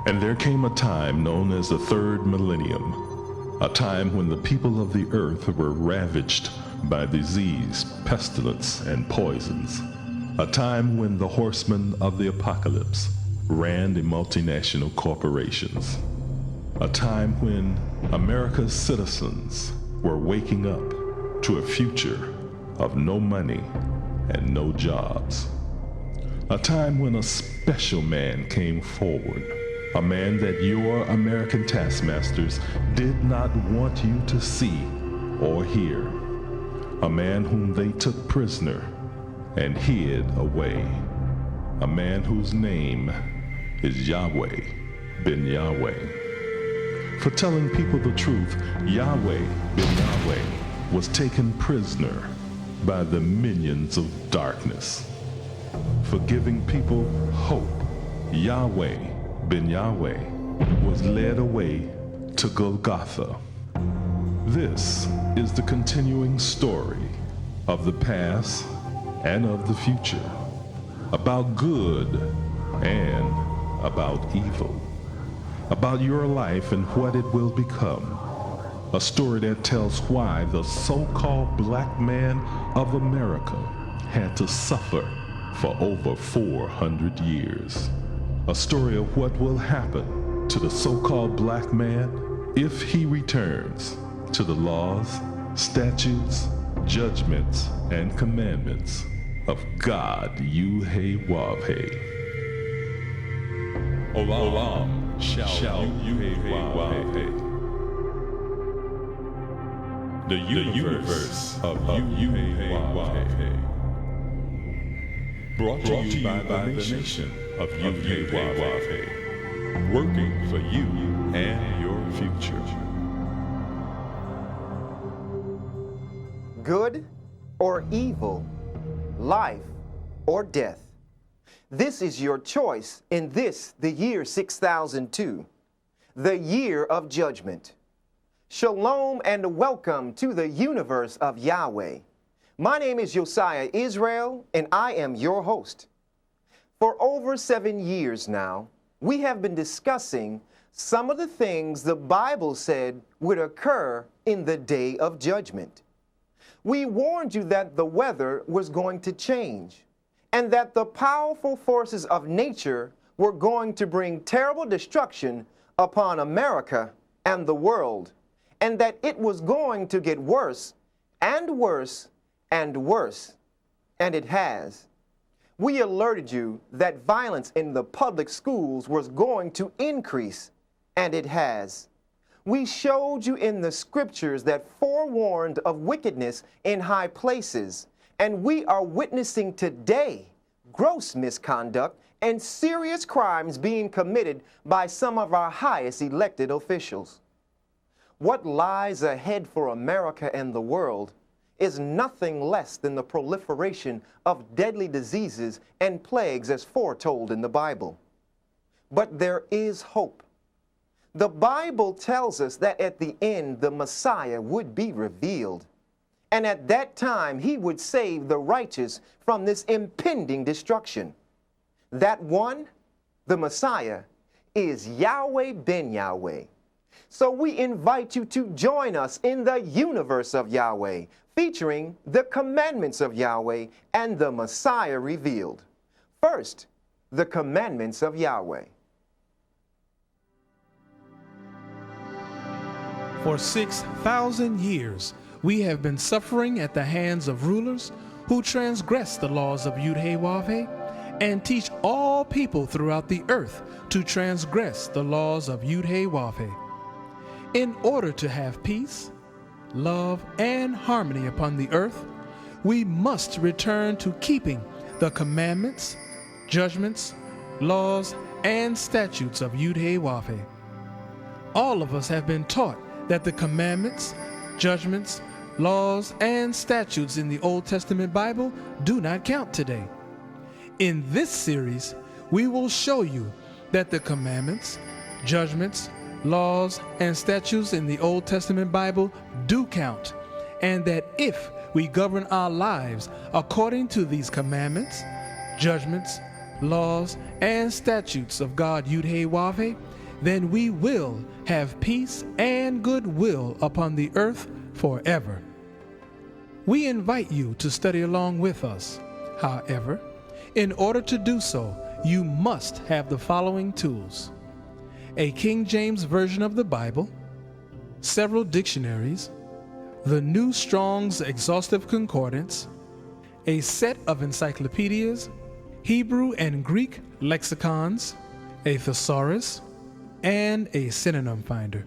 And there came a time known as the third millennium, a time when the people of the earth were ravaged by disease, pestilence, and poisons, a time when the horsemen of the apocalypse ran the multinational corporations, a time when America's citizens were waking up to a future of no money and no jobs, a time when a special man came forward, a man that your American taskmasters did not want you to see or hear, a man whom they took prisoner and hid away, a man whose name is Yahweh ben Yahweh. For telling people the truth, Yahweh ben Yahweh was taken prisoner by the minions of darkness. For giving people hope, Yahweh ben Yahweh was led away to Golgotha. This is the continuing story of the past and of the future, about good and about evil, about your life and what it will become. A story that tells why the so-called black man of America had to suffer for over 400 years. A story of what will happen to the so-called black man if he returns to the laws, statutes, judgments, and commandments of God Yahweh. Olam shall Yahweh. The universe of Yahweh. Brought to you by the nation of Yahweh, working for you and your future. Good or evil, life or death. This is your choice in this, the year 6002, the year of judgment. Shalom and welcome to the universe of Yahweh. My name is Josiah Israel, and I am your host. For over 7 years now, we have been discussing some of the things the Bible said would occur in the day of judgment. We warned you that the weather was going to change, and that the powerful forces of nature were going to bring terrible destruction upon America and the world, and that it was going to get worse and worse and worse, and it has. We alerted you that violence in the public schools was going to increase, and it has. We showed you in the scriptures that forewarned of wickedness in high places, and we are witnessing today gross misconduct and serious crimes being committed by some of our highest elected officials. What lies ahead for America and the world is nothing less than the proliferation of deadly diseases and plagues as foretold in the Bible. But there is hope. The Bible tells us that at the end the Messiah would be revealed, and at that time he would save the righteous from this impending destruction. That one, the Messiah, is Yahweh ben Yahweh. So we invite you to join us in the universe of Yahweh, featuring the commandments of Yahweh and the Messiah revealed. First, the commandments of Yahweh. For 6,000 years, we have been suffering at the hands of rulers who transgress the laws of Yahweh and teach all people throughout the earth to transgress the laws of Yahweh. In order to have peace, love, and harmony upon the earth, we must return to keeping the commandments, judgments, laws, and statutes of Yahweh. All of us have been taught that the commandments, judgments, laws, and statutes in the Old Testament Bible do not count today. In this series, we will show you that the commandments, judgments, laws, and statutes in the Old Testament Bible do count, and that if we govern our lives according to these commandments, judgments, laws, and statutes of God Yud-Heh-Wav-Heh, then we will have peace and goodwill upon the earth forever. We invite you to study along with us. However, in order to do so, you must have the following tools: a King James Version of the Bible, several dictionaries, the New Strong's Exhaustive Concordance, a set of encyclopedias, Hebrew and Greek lexicons, a thesaurus, and a synonym finder.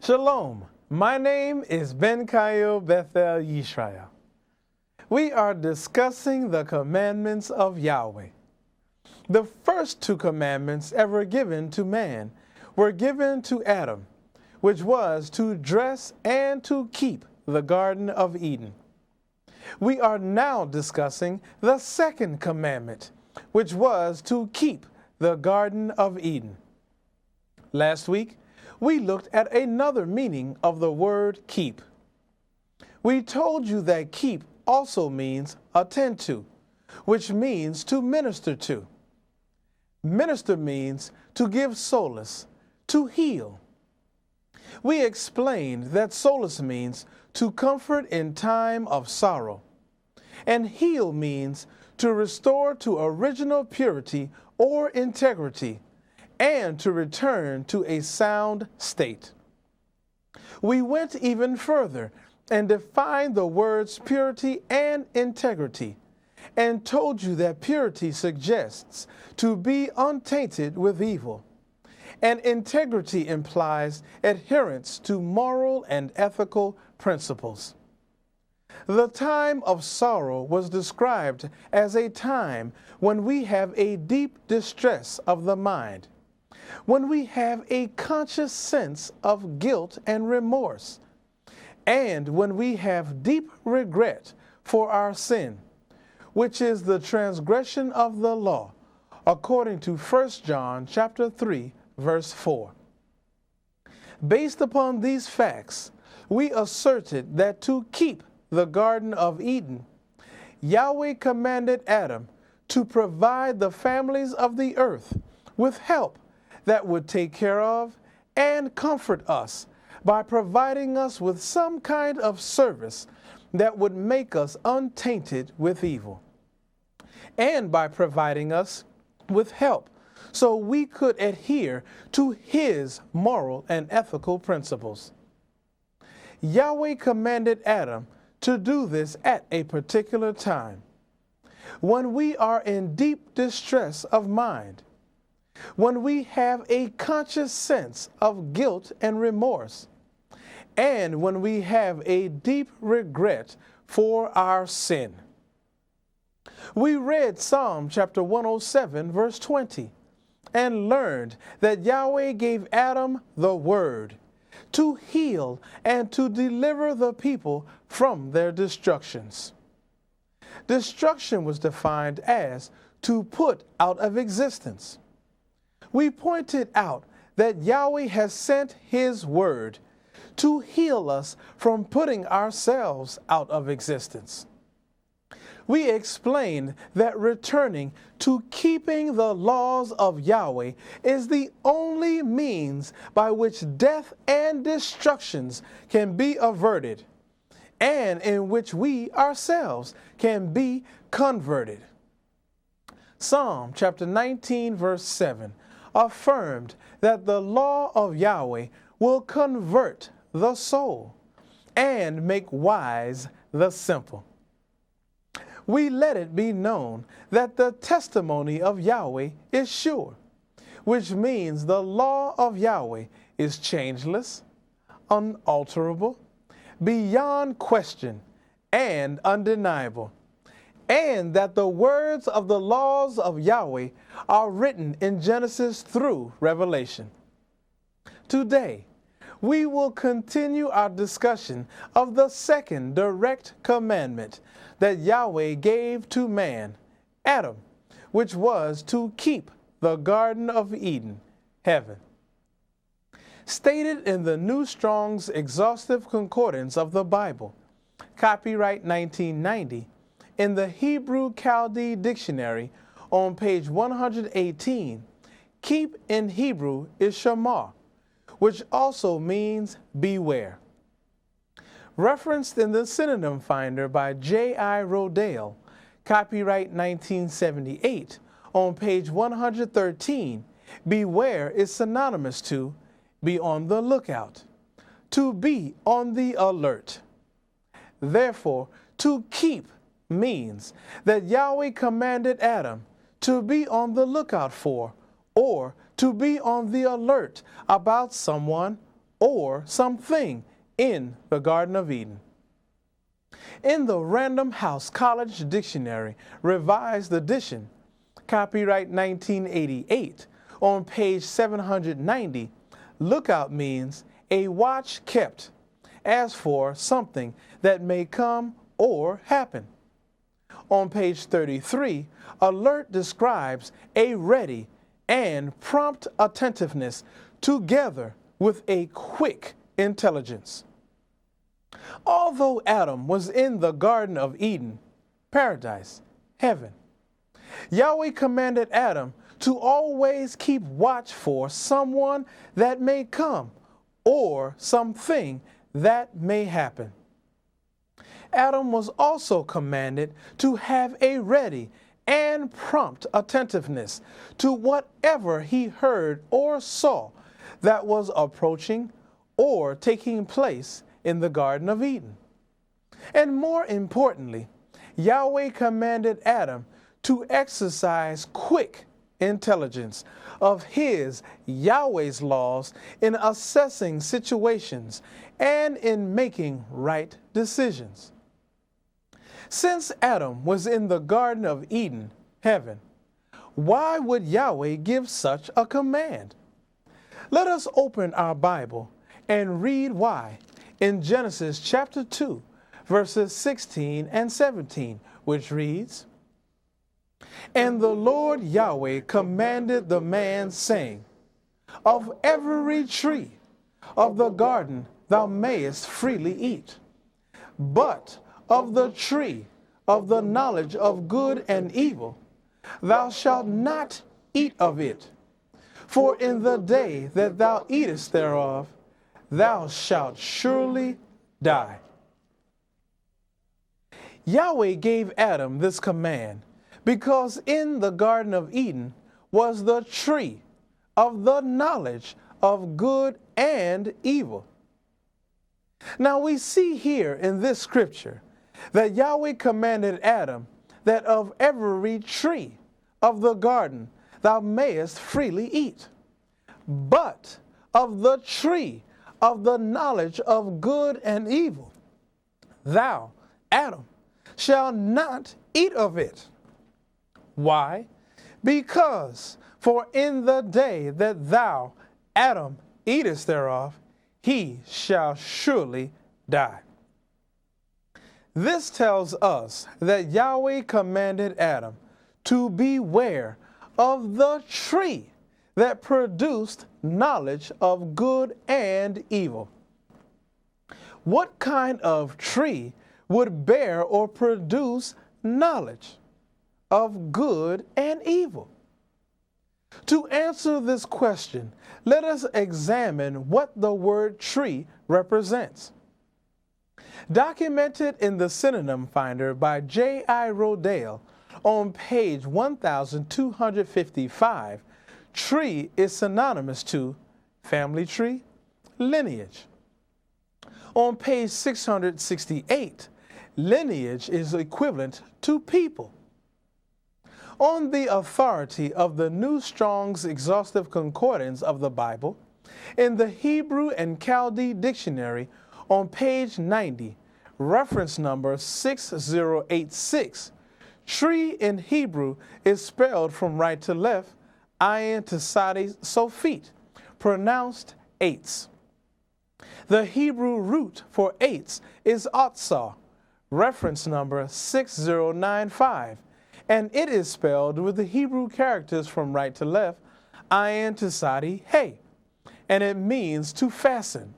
Shalom, my name is Ben Kayo Bethel Yisrael. We are discussing the commandments of Yahweh. The first two commandments ever given to man were given to Adam, which was to dress and to keep the Garden of Eden. We are now discussing the second commandment, which was to keep the Garden of Eden. Last week, we looked at another meaning of the word keep. We told you that keep also means attend to, which means to minister to. Minister means to give solace, to heal. We explained that solace means to comfort in time of sorrow, and heal means to restore to original purity or integrity, and to return to a sound state. We went even further and defined the words purity and integrity, and told you that purity suggests to be untainted with evil, and integrity implies adherence to moral and ethical principles. The time of sorrow was described as a time when we have a deep distress of the mind, when we have a conscious sense of guilt and remorse, and when we have deep regret for our sin, which is the transgression of the law, according to 1 John chapter 3, verse 4. Based upon these facts, we asserted that to keep the Garden of Eden, Yahweh commanded Adam to provide the families of the earth with help that would take care of and comfort us by providing us with some kind of service that would make us untainted with evil, and by providing us with help so we could adhere to his moral and ethical principles. Yahweh commanded Adam to do this at a particular time, when we are in deep distress of mind, when we have a conscious sense of guilt and remorse, and when we have a deep regret for our sin. We read Psalm chapter 107, verse 20, and learned that Yahweh gave Adam the word to heal and to deliver the people from their destructions. Destruction was defined as to put out of existence. We pointed out that Yahweh has sent his word to heal us from putting ourselves out of existence. We explained that returning to keeping the laws of Yahweh is the only means by which death and destructions can be averted, and in which we ourselves can be converted. Psalm chapter 19, verse 7 affirmed that the law of Yahweh will convert the soul and make wise the simple. We let it be known that the testimony of Yahweh is sure, which means the law of Yahweh is changeless, unalterable, beyond question, and undeniable, and that the words of the laws of Yahweh are written in Genesis through Revelation. Today, we will continue our discussion of the second direct commandment that Yahweh gave to man, Adam, which was to keep the Garden of Eden, heaven. Stated in the New Strong's Exhaustive Concordance of the Bible, copyright 1990, In the Hebrew Chaldee Dictionary on page 118, keep in Hebrew is shamar, which also means beware. Referenced in the Synonym Finder by J.I. Rodale, copyright 1978, on page 113, beware is synonymous to be on the lookout, to be on the alert. Therefore, to keep means that Yahweh commanded Adam to be on the lookout for, or to be on the alert about someone or something in the Garden of Eden. In the Random House College Dictionary, Revised Edition, copyright 1988, on page 790, lookout means a watch kept, as for something that may come or happen. On page 33, alert describes a ready and prompt attentiveness together with a quick intelligence. Although Adam was in the Garden of Eden, paradise, heaven, Yahweh commanded Adam to always keep watch for someone that may come or something that may happen. Adam was also commanded to have a ready and prompt attentiveness to whatever he heard or saw that was approaching or taking place in the Garden of Eden. And more importantly, Yahweh commanded Adam to exercise quick intelligence of his, Yahweh's laws in assessing situations and in making right decisions. Since Adam was in the Garden of Eden, heaven, why would Yahweh give such a command? Let us open our Bible and read why in Genesis chapter 2, verses 16 and 17, which reads, And the Lord Yahweh commanded the man, saying, Of every tree of the garden thou mayest freely eat, but of the tree of the knowledge of good and evil thou shalt not eat of it. For in the day that thou eatest thereof, thou shalt surely die. Yahweh gave Adam this command because in the Garden of Eden was the tree of the knowledge of good and evil. Now we see here in this scripture that Yahweh commanded Adam that of every tree of the garden thou mayest freely eat, but of the tree of the knowledge of good and evil thou, Adam, shalt not eat of it. Why? Because for in the day that thou, Adam, eatest thereof, he shall surely die. This tells us that Yahweh commanded Adam to beware of the tree that produced knowledge of good and evil. What kind of tree would bear or produce knowledge of good and evil? To answer this question, let us examine what the word tree represents. Documented in the Synonym Finder by J.I. Rodale on page 1255, tree is synonymous to family tree, lineage. On page 668, lineage is equivalent to people. On the authority of the New Strong's Exhaustive Concordance of the Bible, in the Hebrew and Chaldee Dictionary on page 90, reference number 6086, tree in Hebrew is spelled from right to left, ayin to sadi sofit, pronounced eitz. The Hebrew root for eitz is atzah, reference number 6095, and it is spelled with the Hebrew characters from right to left, ayin to sadi hey, and it means to fasten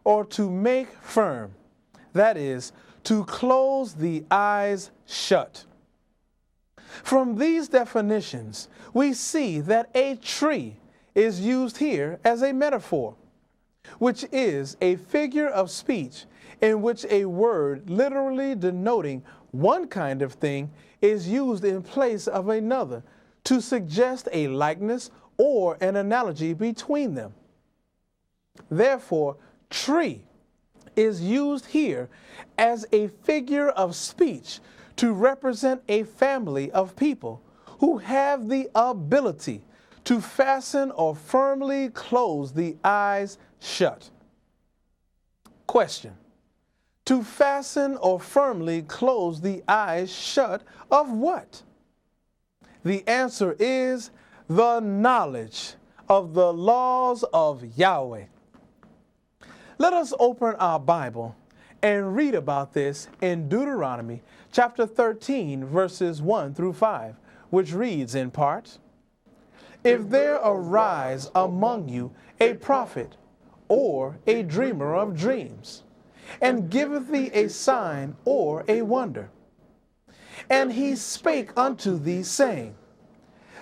or to make firm, that is, to close the eyes shut. From these definitions, we see that a tree is used here as a metaphor, which is a figure of speech in which a word literally denoting one kind of thing is used in place of another to suggest a likeness or an analogy between them. Therefore, tree is used here as a figure of speech to represent a family of people who have the ability to fasten or firmly close the eyes shut. Question: to fasten or firmly close the eyes shut of what? The answer is the knowledge of the laws of Yahweh. Let us open our Bible and read about this in Deuteronomy chapter 13, verses 1 through 5, which reads in part, "If there arise among you a prophet or a dreamer of dreams, and giveth thee a sign or a wonder, and he spake unto thee, saying,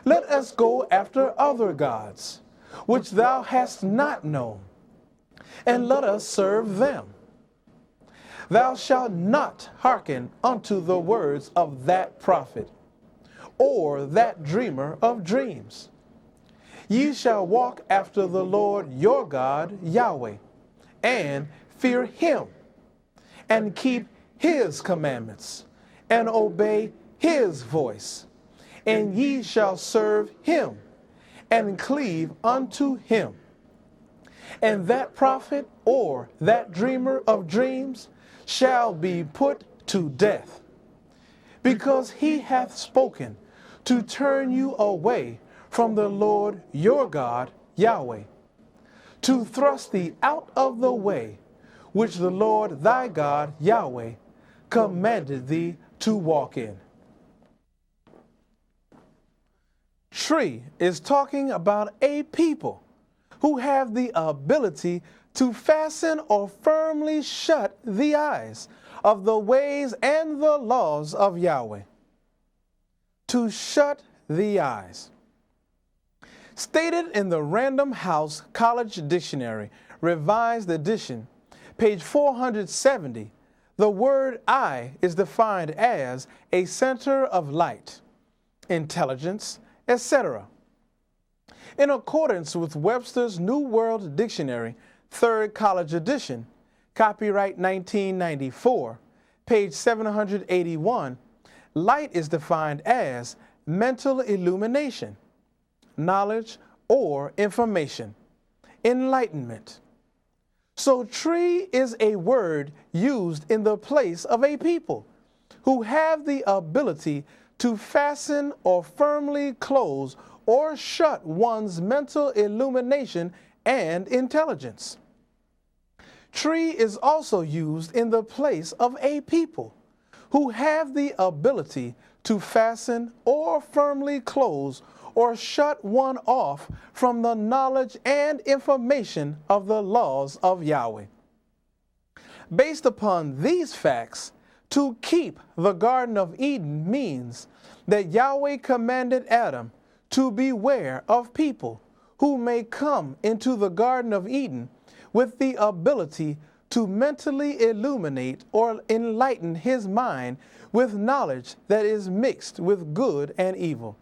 Let us go after other gods, which thou hast not known, and let us serve them. Thou shalt not hearken unto the words of that prophet, or that dreamer of dreams. Ye shall walk after the Lord your God, Yahweh, and fear him, and keep his commandments, and obey his voice. And ye shall serve him, and cleave unto him. And that prophet or that dreamer of dreams shall be put to death, because he hath spoken to turn you away from the Lord your God, Yahweh, to thrust thee out of the way which the Lord thy God, Yahweh, commanded thee to walk in." Tree is talking about a people who have the ability to fasten or firmly shut the eyes of the ways and the laws of Yahweh. To shut the eyes. Stated in the Random House College Dictionary, Revised Edition, page 470, the word eye is defined as a center of light, intelligence, etc. In accordance with Webster's New World Dictionary, 3rd College Edition, copyright 1994, page 781, light is defined as mental illumination, knowledge or information, enlightenment. So tree is a word used in the place of a people who have the ability to fasten or firmly close or shut one's mental illumination and intelligence. Tree is also used in the place of a people who have the ability to fasten or firmly close or shut one off from the knowledge and information of the laws of Yahweh. Based upon these facts, to keep the Garden of Eden means that Yahweh commanded Adam to beware of people who may come into the Garden of Eden with the ability to mentally illuminate or enlighten his mind with knowledge that is mixed with good and evil.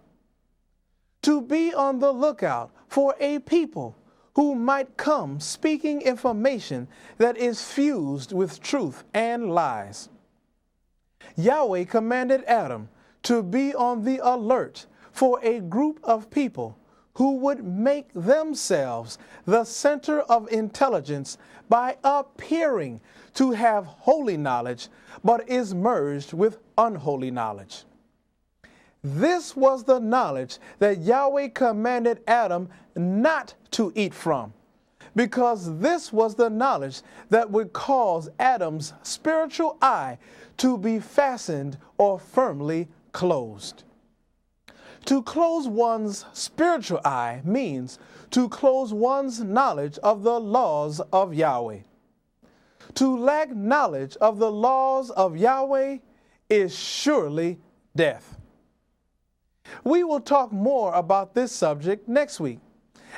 To be on the lookout for a people who might come speaking information that is fused with truth and lies. Yahweh commanded Adam to be on the alert for a group of people who would make themselves the center of intelligence by appearing to have holy knowledge, but is merged with unholy knowledge. This was the knowledge that Yahweh commanded Adam not to eat from, because this was the knowledge that would cause Adam's spiritual eye to be fastened or firmly closed. To close one's spiritual eye means to close one's knowledge of the laws of Yahweh. To lack knowledge of the laws of Yahweh is surely death. We will talk more about this subject next week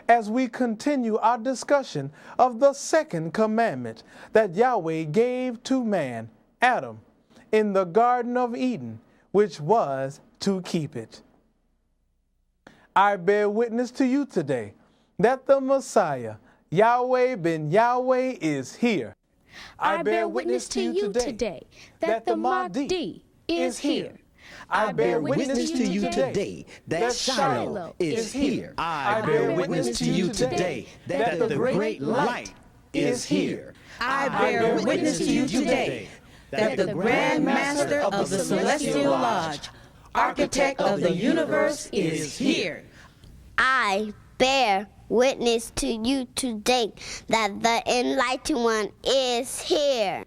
as we continue our discussion of the second commandment that Yahweh gave to man, Adam, in the Garden of Eden, which was to keep it. I bear witness to you today that the Messiah, Yahweh ben Yahweh, is here. I bear witness to you today that the Mahdi is here. I bear witness to you today that Shiloh is here. I bear witness to you today that the great light is here. I bear witness to you today that the Grand Master of the Celestial Lodge, Architect of the universe, is here. I bear witness to you today that the Enlightened One is here.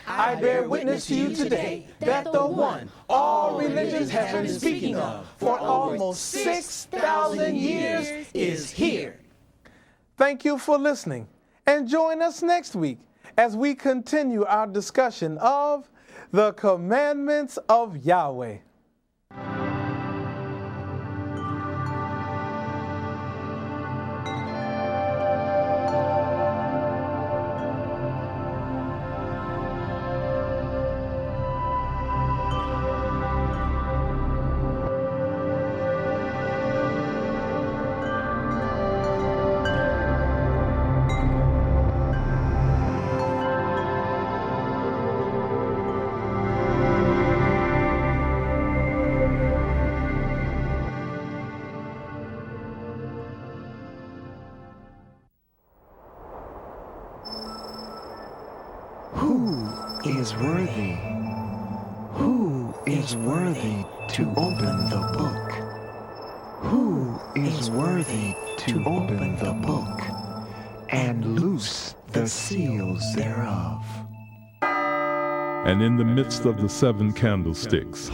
I bear witness to you today that the one all religions have been speaking of for almost 6,000 years is here. Thank you for listening, and join us next week as we continue our discussion of the commandments of Yahweh. Is worthy? Who is worthy to open the book? Who is worthy to open the book and loose the seals thereof? And in the midst of the 7 candlesticks,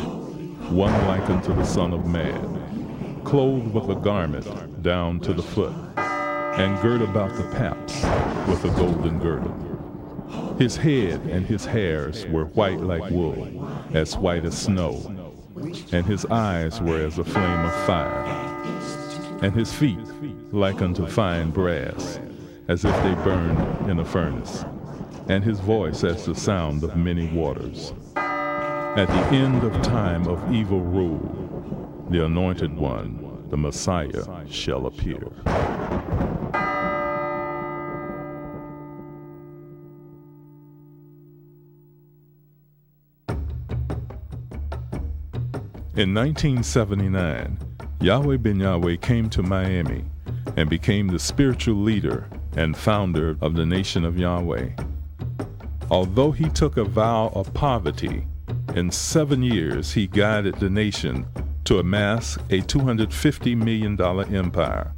one like unto the Son of Man, clothed with a garment down to the foot, and girt about the paps with a golden girdle. His head and his hairs were white like wool, as white as snow, and his eyes were as a flame of fire, and his feet like unto fine brass, as if they burned in a furnace, and his voice as the sound of many waters. At the end of time of evil rule, the Anointed One, the Messiah, shall appear. In 1979, Yahweh ben Yahweh came to Miami and became the spiritual leader and founder of the Nation of Yahweh. Although he took a vow of poverty, in 7 years he guided the nation to amass a $250 million empire.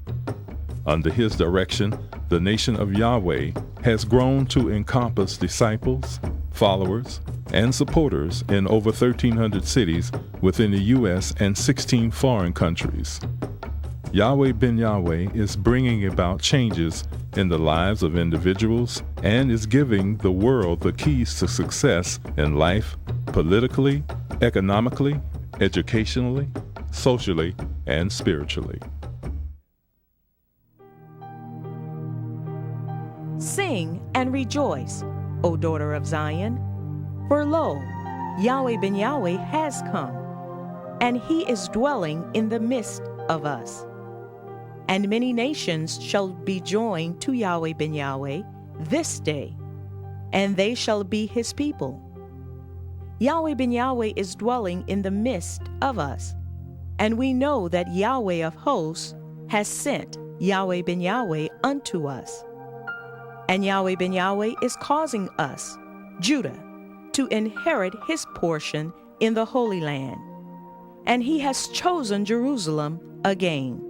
Under his direction, the Nation of Yahweh has grown to encompass disciples, followers, and supporters in over 1,300 cities within the U.S. and 16 foreign countries. Yahweh ben Yahweh is bringing about changes in the lives of individuals and is giving the world the keys to success in life, politically, economically, educationally, socially, and spiritually. Sing and rejoice, O daughter of Zion. For lo, Yahweh ben Yahweh has come, and he is dwelling in the midst of us. And many nations shall be joined to Yahweh ben Yahweh this day, and they shall be his people. Yahweh ben Yahweh is dwelling in the midst of us, and we know that Yahweh of hosts has sent Yahweh ben Yahweh unto us. And Yahweh ben Yahweh is causing us, Judah, to inherit his portion in the Holy Land, and he has chosen Jerusalem again.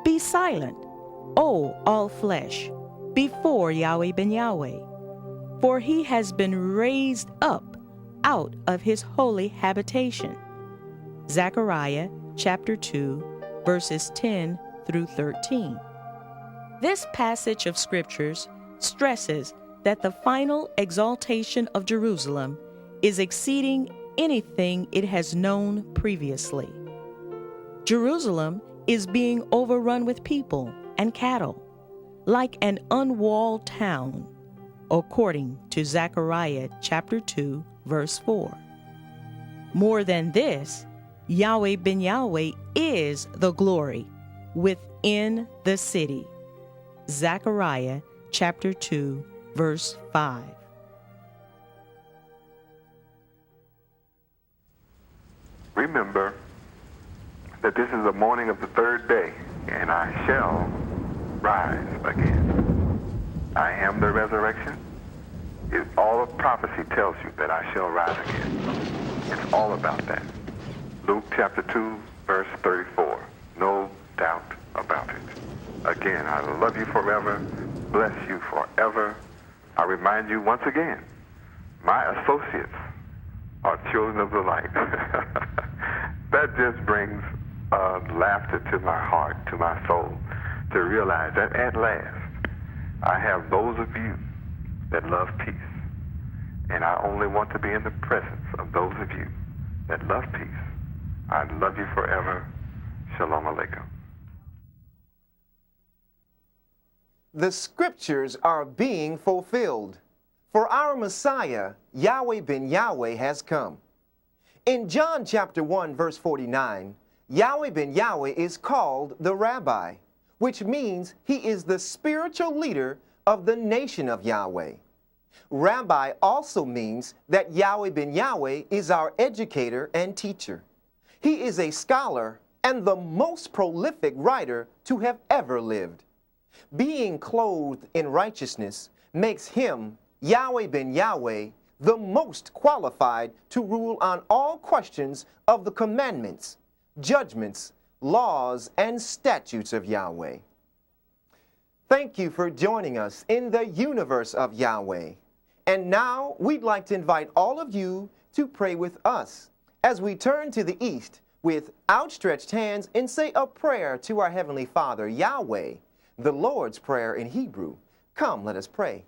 Be silent, O all flesh, before Yahweh ben Yahweh, for he has been raised up out of his holy habitation. Zechariah chapter 2, verses 10 through 13. This passage of scriptures stresses that the final exaltation of Jerusalem is exceeding anything it has known previously. Jerusalem is being overrun with people and cattle, like an unwalled town, according to Zechariah chapter 2, verse 4. More than this, Yahweh ben Yahweh is the glory within the city. Zechariah chapter 2, verse 5. Remember that this is the morning of the third day, and I shall rise again. I am the resurrection. All of prophecy tells you that I shall rise again. It's all about that. Luke chapter 2, verse 34. No doubt about it. Again, I love you forever, bless you forever. I remind you once again, my associates are children of the light. That just brings laughter to my heart, to my soul, to realize that at last I have those of you that love peace. And I only want to be in the presence of those of you that love peace. I love you forever. Shalom Aleichem. The scriptures are being fulfilled. For our Messiah, Yahweh ben Yahweh, has come. In John chapter 1, verse 49, Yahweh ben Yahweh is called the Rabbi, which means he is the spiritual leader of the nation of Yahweh. Rabbi also means that Yahweh ben Yahweh is our educator and teacher. He is a scholar and the most prolific writer to have ever lived. Being clothed in righteousness makes him, Yahweh ben Yahweh, the most qualified to rule on all questions of the commandments, judgments, laws, and statutes of Yahweh. Thank you for joining us in the universe of Yahweh. And now we'd like to invite all of you to pray with us as we turn to the east with outstretched hands and say a prayer to our Heavenly Father, Yahweh, the Lord's Prayer in Hebrew. Come, let us pray.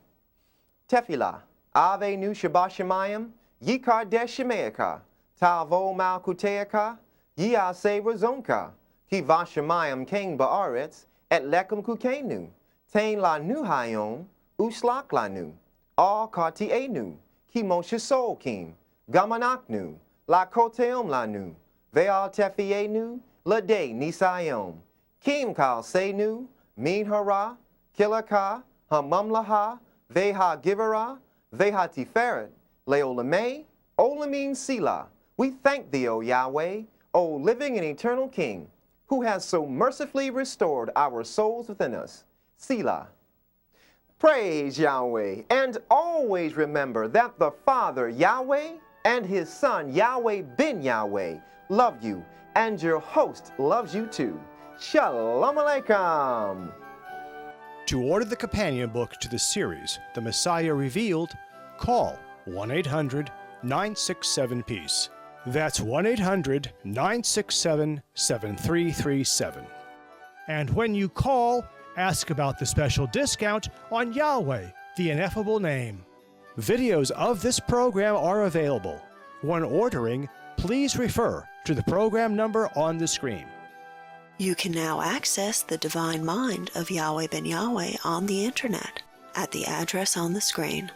Tefillah, Ave Nu Shabbat Shemayim, Yikar Desh Shemeaka, Tavo Malkuteaka, Yiyase Razonka, Kiva Shemayim King Baaretz, Et Lekum Kukenu, Tain La Nu Hayom, Uslak La Nu, All Kati Enu, Kimosha Sol Kim, Gamanaknu, La Koteom La Nu, Veal Tefienu, La De Nisayom, Kim Kal Senu, Min Hara, Kilaka, Hamamlaha, Veha Givera, Veha Tiferet, Leolame, Olamin Sila. We thank thee, O Yahweh, O living and eternal King, who has so mercifully restored our souls within us. Selah. Praise Yahweh, and always remember that the Father, Yahweh, and his Son, Yahweh ben Yahweh, love you, and your host loves you too. Shalom Aleichem. To order the companion book to the series, The Messiah Revealed, call 1-800-967-PEACE. That's 1-800-967-7337. And when you call, ask about the special discount on Yahweh, the ineffable name. Videos of this program are available. When ordering, please refer to the program number on the screen. You can now access the divine mind of Yahweh ben Yahweh on the internet at the address on the screen.